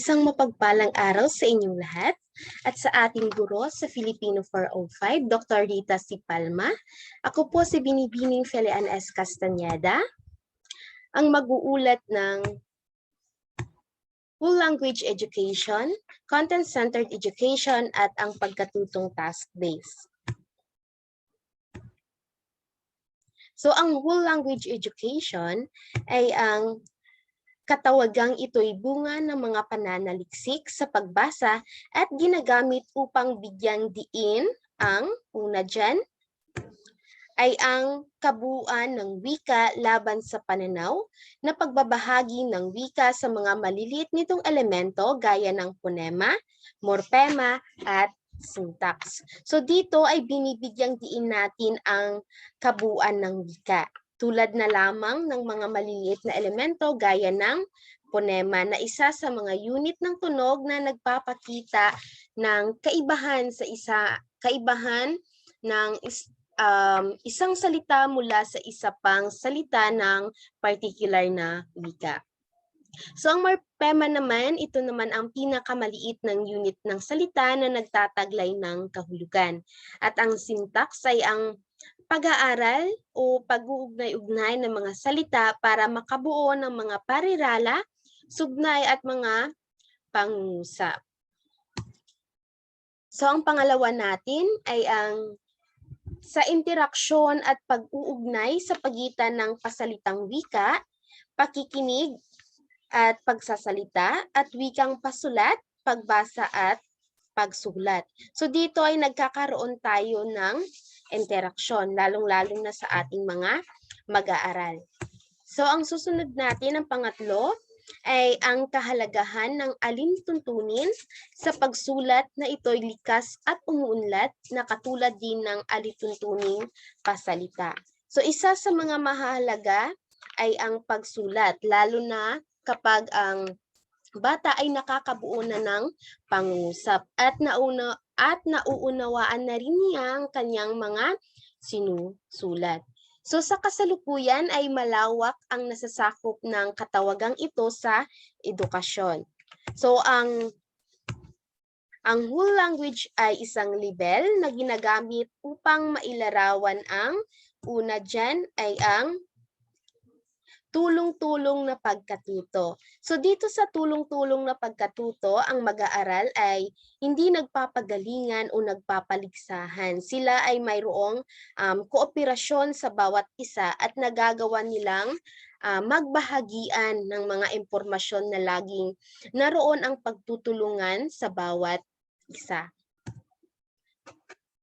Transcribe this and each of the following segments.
Isang mapagpalang araw sa inyong lahat at sa ating guro sa Filipino 405, Dr. Rita C. Palma. Ako po si Binibining Felian S. Castañeda, ang mag-uulat ng Full Language Education, Content-Centered Education at ang pagkatutong task-based. So ang Full Language Education ay ang katawagang ito'y bunga ng mga pananaliksik sa pagbasa at ginagamit upang bigyang diin ang, una dyan, ay ang kabuuan ng wika laban sa pananaw na pagbabahagi ng wika sa mga maliliit nitong elemento gaya ng phonema, morphema, at syntax. So dito ay binibigyang diin natin ang kabuuan ng wika. Tulad na lamang ng mga maliliit na elemento gaya ng phonema na isa sa mga unit ng tunog na nagpapakita ng kaibahan ng isang salita mula sa isa pang salita ng particular na wika. So ang morphema naman, ito naman ang pinakamaliit ng unit ng salita na nagtataglay ng kahulugan. At ang syntax ay ang pag-aaral o pag-uugnay-ugnay ng mga salita para makabuo ng mga parirala, sugnay at mga pangungusap. So ang pangalawa natin ay ang sa interaksyon at pag-uugnay sa pagitan ng pasalitang wika, pakikinig at pagsasalita, at wikang pasulat, pagbasa at pagsulat. So dito ay nagkakaroon tayo ng interaksyon, lalong-lalong na sa ating mga mag-aaral. So ang susunod natin, ang pangatlo, ay ang kahalagahan ng alintuntunin sa pagsulat na ito'y likas at umuunlad na katulad din ng alituntuning pasalita. So isa sa mga mahalaga ay ang pagsulat, lalo na kapag ang bata ay nakakabuo na ng pangusap at nauunawaan na rin niya ang kanyang mga sinusulat. So sa kasalukuyan ay malawak ang nasasakop ng katawagang ito sa edukasyon. So ang whole language ay isang libel na ginagamit upang mailarawan ang una dyan ay ang tulong-tulong na pagkatuto. So dito sa tulong-tulong na pagkatuto, ang mag-aaral ay hindi nagpapagalingan o nagpapaligsahan. Sila ay mayroong kooperasyon sa bawat isa at nagagawa nilang magbahagian ng mga impormasyon na laging naroon ang pagtutulungan sa bawat isa.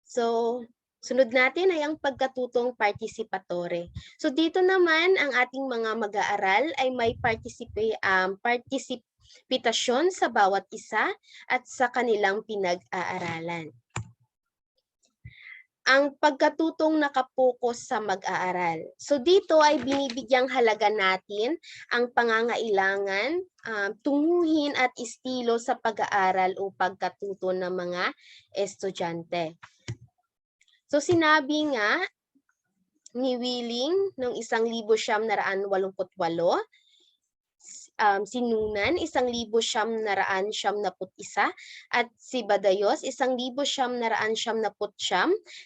So, sunod natin ay ang pagkatutong partisipatore. So dito naman ang ating mga mag-aaral ay may partisipasyon sa bawat isa at sa kanilang pinag-aaralan. Ang pagkatutong nakapokus sa mag-aaral. So dito ay binibigyang halaga natin ang pangangailangan, tunguhin at estilo sa pag-aaral o pagkatuto ng mga estudyante. So sinabi nga ni Willing noong 1988, si Nunan 1991 at si Badayos 1999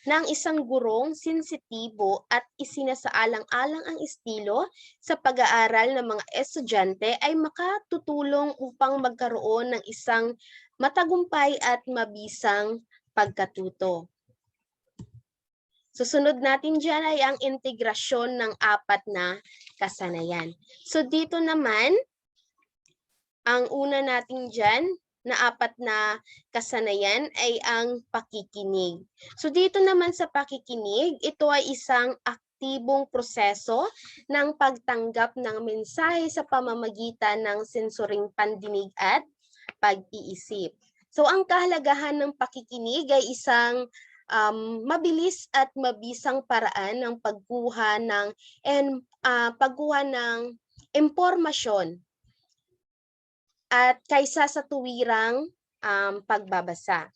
na ang isang gurong sensitibo at isinasaalang-alang ang estilo sa pag-aaral ng mga estudyante ay makatutulong upang magkaroon ng isang matagumpay at mabisang pagkatuto. Susunod natin dyan ay ang integrasyon ng apat na kasanayan. So dito naman, ang una natin dyan na apat na kasanayan ay ang pakikinig. So dito naman sa pakikinig, ito ay isang aktibong proseso ng pagtanggap ng mensahe sa pamamagitan ng sensoring pandinig at pag-iisip. So ang kahalagahan ng pakikinig ay isang mabilis at mabisang paraan ng pagkuha ng impormasyon at kaysa sa tuwirang pagbabasa.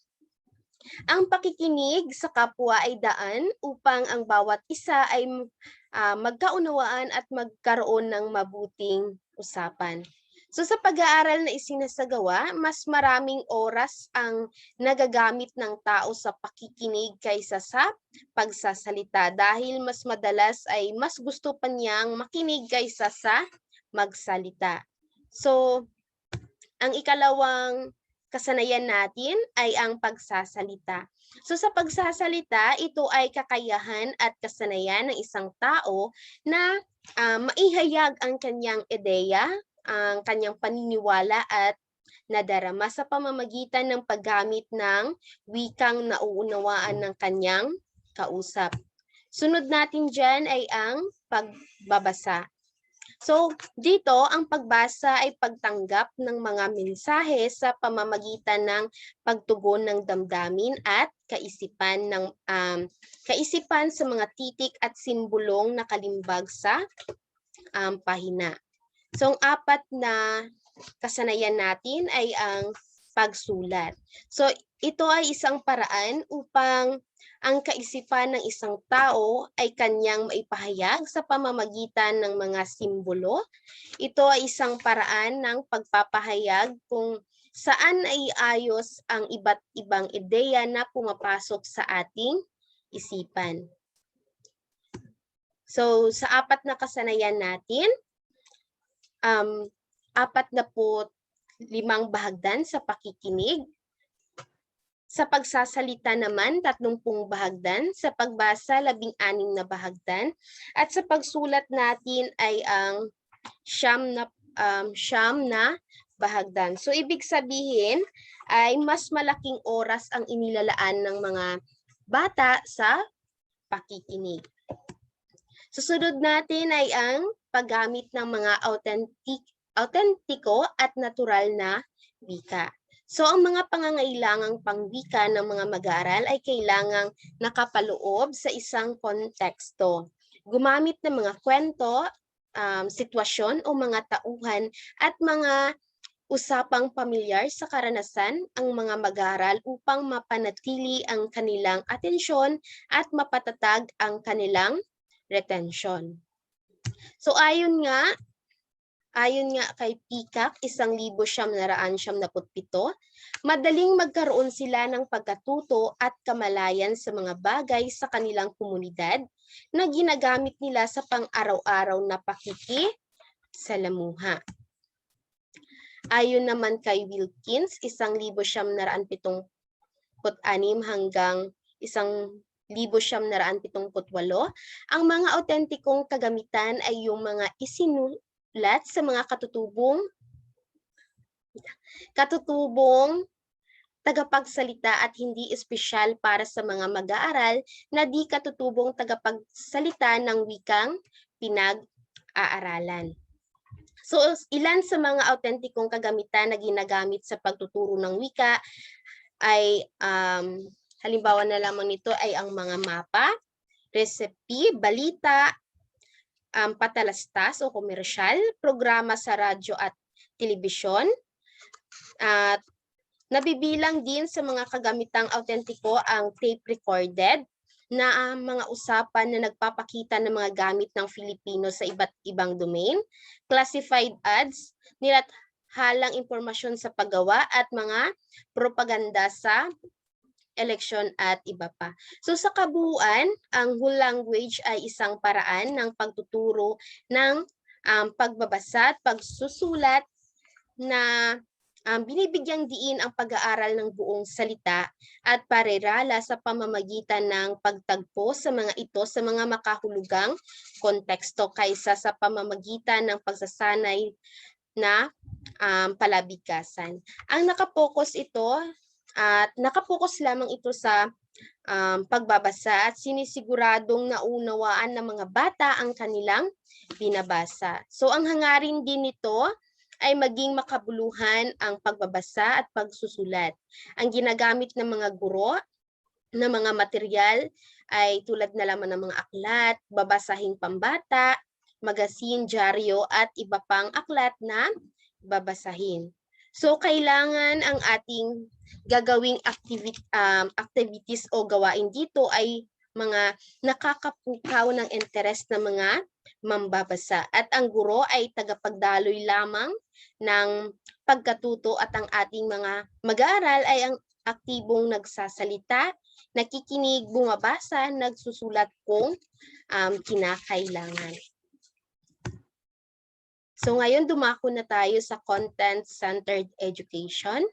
Ang pakikinig sa kapwa ay daan upang ang bawat isa ay magkaunawaan at magkaroon ng mabuting usapan. So sa pag-aaral na isinasagawa, mas maraming oras ang nagagamit ng tao sa pakikinig kaysa sa pagsasalita dahil mas madalas ay mas gusto pa niyang makinig kaysa sa magsalita. So ang ikalawang kasanayan natin ay ang pagsasalita. So sa pagsasalita, ito ay kakayahan at kasanayan ng isang tao na maihayag ang kanyang ideya, ang kanyang paniniwala at nadarama sa pamamagitan ng paggamit ng wikang nauunawaan ng kanyang kausap. Sunod natin dyan ay ang pagbabasa. So, dito ang pagbasa ay pagtanggap ng mga mensahe sa pamamagitan ng pagtugon ng damdamin at kaisipan kaisipan sa mga titik at simbolong nakalimbag sa pahina. So, ang apat na kasanayan natin ay ang pagsulat. So, ito ay isang paraan upang ang kaisipan ng isang tao ay kanyang maipahayag sa pamamagitan ng mga simbolo. Ito ay isang paraan ng pagpapahayag kung saan ay ayos ang iba't ibang ideya na pumapasok sa ating isipan. So, sa apat na kasanayan natin, 45 bahagdan sa pakikinig. Sa pagsasalita naman, 30 bahagdan. Sa pagbasa, 16 na bahagdan. At sa pagsulat natin ay ang 9 na bahagdan. So, ibig sabihin ay mas malaking oras ang inilalaan ng mga bata sa pakikinig. Susunod natin ay ang paggamit ng mga autentiko at natural na wika. So, ang mga pangangailangang pangwika ng mga mag-aaral ay kailangang nakapaloob sa isang konteksto. Gumamit ng mga kwento, sitwasyon o mga tauhan at mga usapang pamilyar sa karanasan ang mga mag-aaral upang mapanatili ang kanilang atensyon at mapatatag ang kanilang retention. So ayon nga kay Peacock, 1977, madaling magkaroon sila ng pagkatuto at kamalayan sa mga bagay sa kanilang komunidad na ginagamit nila sa pang-araw-araw na pakikisalamuha. Ayon naman kay Wilkins, 1976 hanggang 1978, ang mga autentikong kagamitan ay yung mga isinulat sa mga katutubong tagapagsalita at hindi espesyal para sa mga mag-aaral na di katutubong tagapagsalita ng wikang pinag-aaralan. So, ilan sa mga autentikong kagamitan na ginagamit sa pagtuturo ng wika ay halimbawa na lamang nito ay ang mga mapa, recipe, balita, patalastas o komersyal, programa sa radyo at telebisyon. At nabibilang din sa mga kagamitang autentiko ang tape recorded na mga usapan na nagpapakita ng mga gamit ng Filipino sa iba't ibang domain, classified ads, nilathalang impormasyon sa paggawa at mga propaganda sa eleksyon at iba pa. So sa kabuuan, ang whole language ay isang paraan ng pagtuturo ng pagbabasa at pagsusulat na binibigyang diin ang pag-aaral ng buong salita at parirala sa pamamagitan ng pagtagpo sa mga ito sa mga makahulugang konteksto kaysa sa pamamagitan ng pagsasanay na palabigkasan. Ang nakapokus lamang ito sa pagbabasa at sinisiguradong naunawaan ng mga bata ang kanilang binabasa. So ang hangarin din nito ay maging makabuluhan ang pagbabasa at pagsusulat. Ang ginagamit ng mga guro na mga material ay tulad na lamang ng mga aklat, babasahing pambata, magasin, dyaryo at iba pang aklat na babasahin. So kailangan ang ating gagawing activities o gawain dito ay mga nakakapukaw ng interes ng mga mambabasa. At ang guro ay tagapagdaloy lamang ng pagkatuto at ang ating mga mag-aaral ay ang aktibong nagsasalita, nakikinig, bumabasa, nagsusulat kung kinakailangan. So ngayon dumako na tayo sa content-centered education.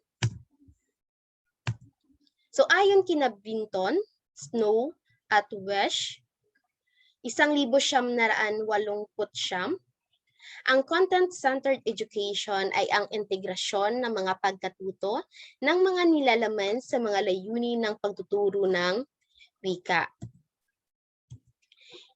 So ayon kina Binton, Snow at Wesh, 1989, ang content-centered education ay ang integrasyon ng mga pagkatuto ng mga nilalaman sa mga layunin ng pagtuturo ng wika.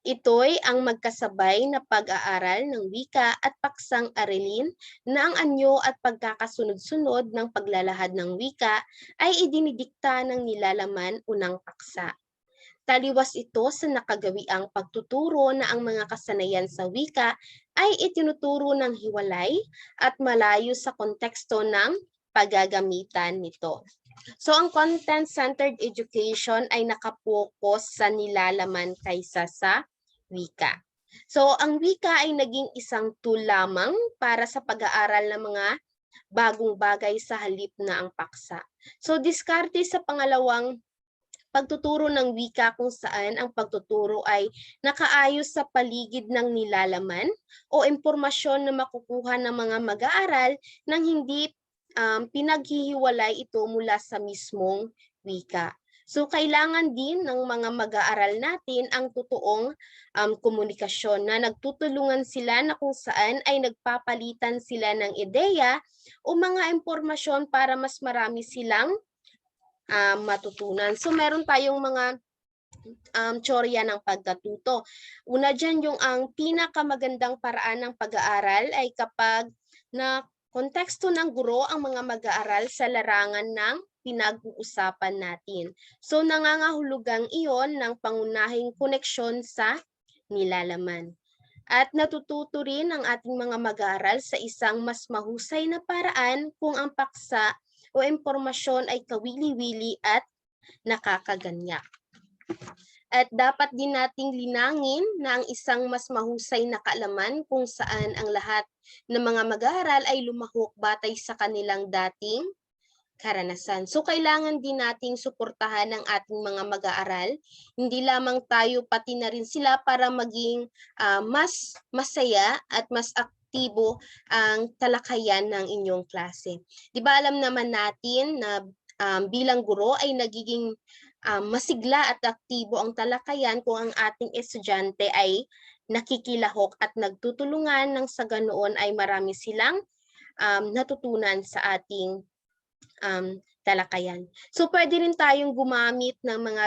Ito'y ang magkasabay na pag-aaral ng wika at paksang aralin na ang anyo at pagkakasunod-sunod ng paglalahad ng wika ay idinidikta ng nilalaman unang paksa. Taliwas ito sa nakagawiang pagtuturo na ang mga kasanayan sa wika ay itinuturo ng hiwalay at malayo sa konteksto ng paggagamitan nito. So ang content-centered education ay nakapokus sa nilalaman kaysa sa wika. So ang wika ay naging isang tool lamang para sa pag-aaral ng mga bagong bagay sa halip na ang paksa. So diskarte sa pangalawang pagtuturo ng wika kung saan ang pagtuturo ay nakaayos sa paligid ng nilalaman o impormasyon na makukuha ng mga mag-aaral nang hindi pinaghihiwalay ito mula sa mismong wika. So kailangan din ng mga mag-aaral natin ang totoong komunikasyon na nagtutulungan sila na kung saan ay nagpapalitan sila ng ideya o mga impormasyon para mas marami silang matutunan. So meron tayong mga teorya ng pagkatuto. Una dyan yung ang pinakamagandang paraan ng pag-aaral ay kapag na konteksto ng guro ang mga mag-aaral sa larangan ng pinag-uusapan natin. So nangangahulugang iyon ng pangunahing koneksyon sa nilalaman. At natututo rin ang ating mga mag-aaral sa isang mas mahusay na paraan kung ang paksa o impormasyon ay kawili-wili at nakakaganyak. At dapat din nating linangin na ang isang mas mahusay na kaalaman kung saan ang lahat ng mga mag-aaral ay lumahok batay sa kanilang dating karanasan. So kailangan din nating suportahan ang ating mga mag-aaral. Hindi lamang tayo, pati na rin sila para maging mas masaya at mas aktibo ang talakayan ng inyong klase. Di ba alam naman natin na bilang guro ay nagiging masigla at aktibo ang talakayan kung ang ating estudyante ay nakikilahok at nagtutulungan nang sa ganoon ay marami silang natutunan sa ating talakayan. So pwede rin tayong gumamit ng mga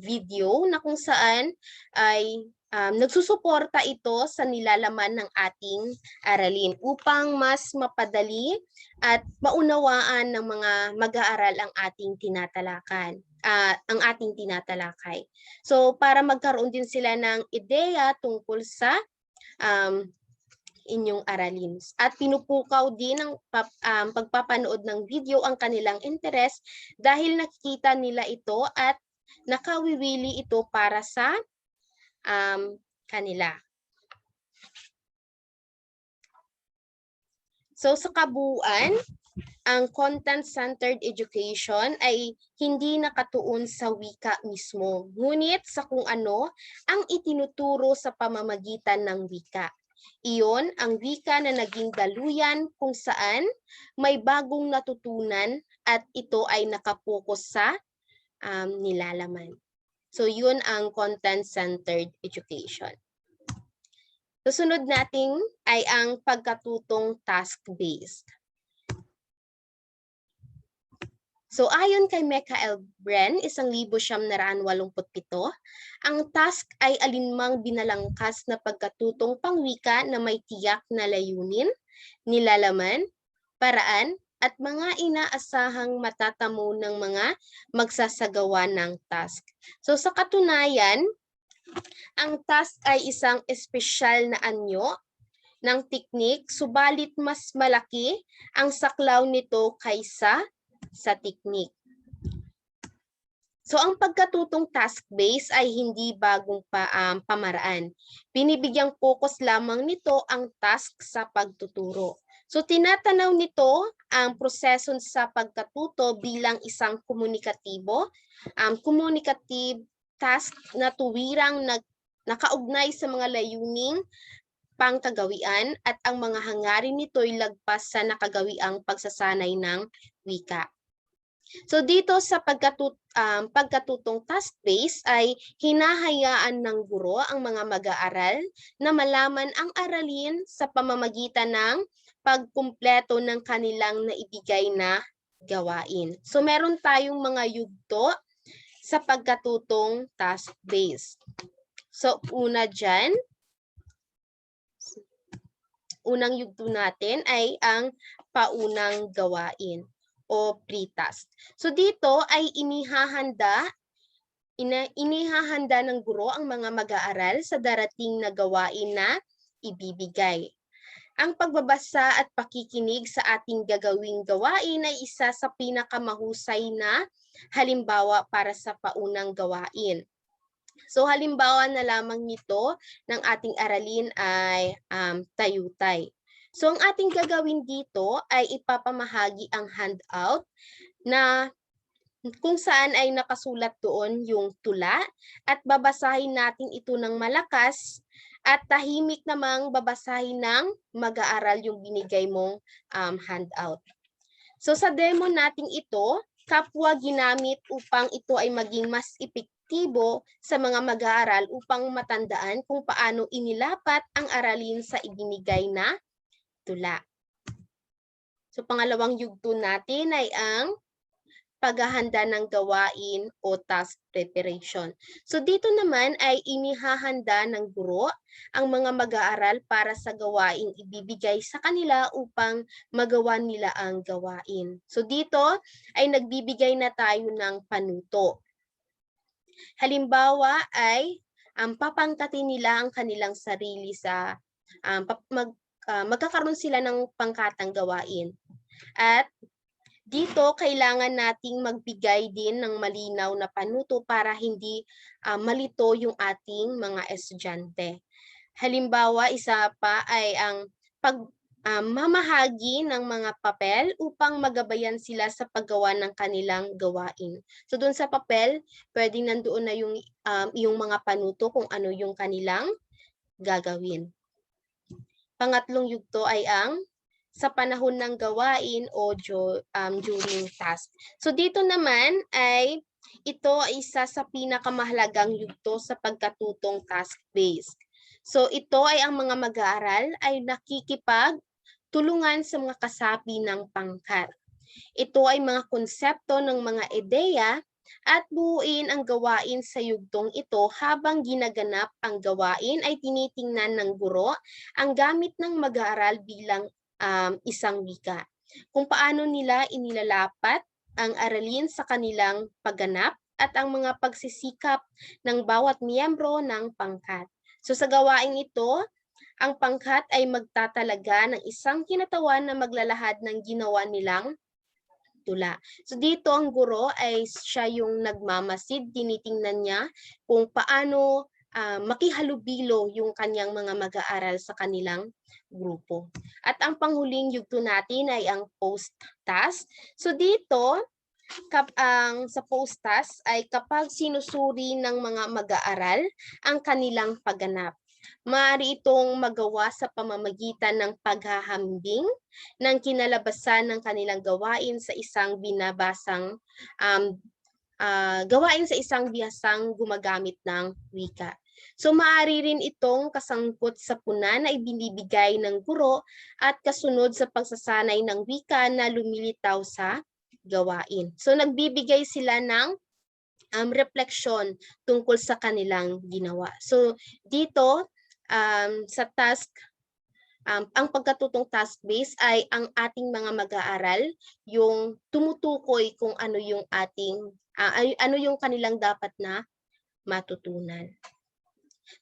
video na kung saan ay nagsusuporta ito sa nilalaman ng ating aralin upang mas mapadali at maunawaan ng mga mag-aaral ang ating tinatalakay. So para magkaroon din sila ng ideya tungkol sa inyong aralin. At pinupukaw din ng pagpapanood ng video ang kanilang interes dahil nakikita nila ito at nakawiwili ito para sa kanila. So sa kabuuan, ang content-centered education ay hindi nakatuon sa wika mismo, ngunit sa kung ano ang itinuturo sa pamamagitan ng wika. Iyon ang wika na naging daluyan kung saan may bagong natutunan at ito ay nakapokus sa nilalaman. So yun ang content-centered education. Susunod natin ay ang pagkatutong task-based. So ayon kay Michael Bren, 1987, ang task ay alinmang binalangkas na pagkatutong pangwika na may tiyak na layunin, nilalaman, paraan, at mga inaasahang matatamo ng mga magsasagawa ng task. So sa katunayan, ang task ay isang espesyal na anyo ng teknik, subalit mas malaki ang saklaw nito kaysa sa teknik. So ang pagkatutong task-based ay hindi bagong pamaraan. Binibigyang focus lamang nito ang task sa pagtuturo. So tinatanaw nito ang proseso sa pagkatuto bilang isang communicative task na tuwirang nakaugnay sa mga layuning pangkagawian at ang mga hangarin nito'y lagpas sa nakagawiang pagsasanay ng wika. So dito sa pagkatutong task-based ay hinahayaan ng guro ang mga mag-aaral na malaman ang aralin sa pamamagitan ng pagkumpleto ng kanilang naibigay na gawain. So meron tayong mga yugto sa pagkatutong task-based. So unang yugto natin ay ang paunang gawain o pre-task. So dito ay inihahanda ng guro ang mga mag-aaral sa darating na gawain na ibibigay. Ang pagbabasa at pakikinig sa ating gagawing gawain ay isa sa pinakamahusay na halimbawa para sa paunang gawain. So halimbawa na lamang nito ng ating aralin ay tayutay. So ang ating gagawin dito ay ipapamahagi ang handout na kung saan ay nakasulat doon yung tula at babasahin natin ito ng malakas at tahimik namang babasahin ng mag-aaral yung binigay mong handout. So sa demo natin ito, kapwa ginamit upang ito ay maging mas epektibo sa mga mag-aaral upang matandaan kung paano inilapat ang aralin sa ibinigay na tula. So pangalawang yugto natin ay ang paghahanda ng gawain o task preparation. So dito naman ay inihahanda ng guro ang mga mag-aaral para sa gawaing ibibigay sa kanila upang magawa nila ang gawain. So dito ay nagbibigay na tayo ng panuto. Halimbawa ay papangkatin nila ang kanilang sarili sa magkakaroon sila ng pangkatang gawain. At dito, kailangan nating magbigay din ng malinaw na panuto para hindi malito yung ating mga estudyante. Halimbawa, isa pa ay ang mamahagi ng mga papel upang magabayan sila sa paggawa ng kanilang gawain. So doon sa papel, pwedeng nandoon na yung mga panuto kung ano yung kanilang gagawin. Pangatlong yugto ay ang sa panahon ng gawain o during task. So dito naman ay ito ay isa sa pinakamahalagang yugto sa pagkatutong task-based. So ito ay ang mga mag-aaral ay nakikipagtulungan sa mga kasapi ng pangkat. Ito ay mga konsepto ng mga ideya at buuin ang gawain sa yugtong ito habang ginaganap ang gawain ay tinitingnan ng guro ang gamit ng mag-aaral bilang isang wika. Kung paano nila inilalapat ang aralin sa kanilang pagganap at ang mga pagsisikap ng bawat miyembro ng pangkat. So sa gawaing ito, ang pangkat ay magtatalaga ng isang kinatawan na maglalahad ng ginawa nilang tula. So dito ang guro ay siya yung nagmamasid, tinitingnan niya kung paano makihalubilo yung kanyang mga mag-aaral sa kanilang grupo. At ang panghuling yugto natin ay ang post-task. So dito, sa post-task ay kapag sinusuri ng mga mag-aaral ang kanilang pagganap. Maaari itong magawa sa pamamagitan ng paghahambing ng kinalabasan ng kanilang gawain sa isang bihasang gumagamit ng wika. So maaari rin itong kasangkot sa puna na ibinibigay ng guro at kasunod sa pagsasanay ng wika na lumilitaw sa gawain. So nagbibigay sila ng refleksyon tungkol sa kanilang ginawa. So dito sa task, ang pagkatutong task-based ay ang ating mga mag-aaral yung tumutukoy kung ano yung ano yung kanilang dapat na matutunan.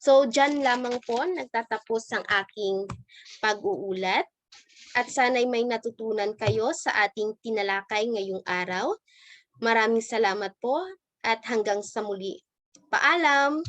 So dyan lamang po nagtatapos ang aking pag-uulat at sana'y may natutunan kayo sa ating tinalakay ngayong araw. Maraming salamat po at hanggang sa muli. Paalam!